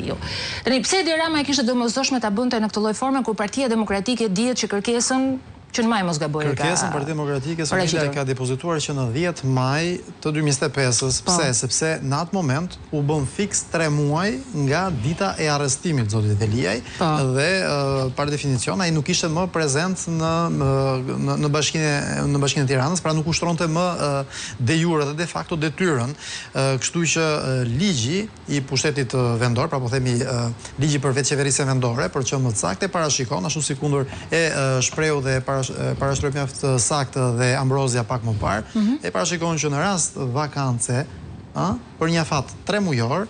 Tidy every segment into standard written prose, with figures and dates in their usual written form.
partiu. Tani pse Edi Rama e kishte domosdoshme ta bënte në këtë lloj forme kur Partia Demokratike dihet që kërkesën që në maj mos gaboj kërkesën Partia Demokratike Somila ka depozituar që në 10 maj të 2025-s. Pse? Sepse në atë moment u bën fiks 3 muaj nga dita e arrestimit zotit Veliaj dhe par definicion ai nuk ishte më prezent në bashkinë e Tiranës, pra nuk ushtronte më de jure dhe de facto detyrën. Kështu që ligji i pushtetit vendor, pra po themi ligji për vetë qeverisje vendore, për që më saktë e parashikon, ashtu si kundër e shpreu dhe parashtroj mjaft saktë dhe Ambrozia pak më parë, e parashikon që në rast vakance, për një afat 3 mujor,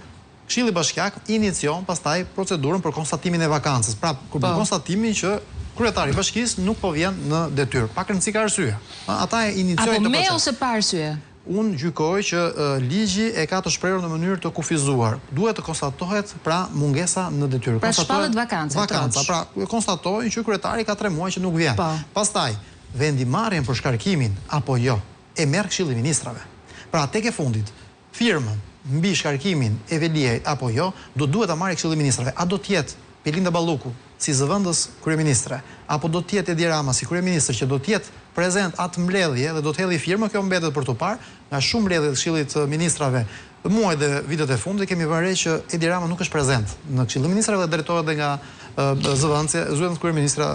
Këshilli Bashkiak inicion pastaj procedurën për konstatimin e vakancës. Pra, kur për konstatimin që kryetari i bashkisë nuk po vjen në detyrë. Pak rëndësi ka arsye. Ata e iniciojnë të proces. Apo me ose pa arsye? Unë gjykoj që ligji e ka të shprehur në mënyrë të kufizuar. Duhet të konstatohet pra mungesa në detyrë. Pra shpallet vakanca. Pra konstatojnë që kryetari ka 3 muaj që nuk vjen. Pastaj, vendimarrjen për shkarkimin apo jo e merr Këshilli i Ministrave. Pra tek e fundit, firmën mbi shkarkimin e Veliajt apo jo, duhet ta marrë Këshilli i Ministrave. A do të jetë Belinda Balluku si zëvendës kryeministre, apo do të jetë Edi Rama si kryeministër që do të jetë prezent atë mbledhje dhe do të hedhë firmë, kjo mbetet për të parë, nga shumë mbledhje të Këshillit të Ministrave muaj dhe vitet e fundit kemi vënë re që Edi Rama nuk është prezent në Këshillin e Ministrave dhe drejtohet dhe nga zëvendës kryeministra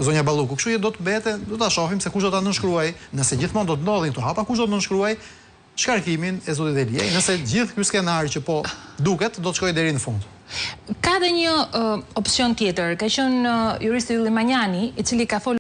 zonja Balluku. Kështu që do të mbete, do ta shohim se kush do ta nënshkruaj, nëse gjithmonë do të ndodhin këto hapa, kush do të nënshkruaj shkarkimin e zotit Veliaj, nëse gjithë ky skenar që po duket do të shkojë deri në fund. Ka dhe një opsion tjetër, ka qenë juristi Ylli Manjani, i cili ka folur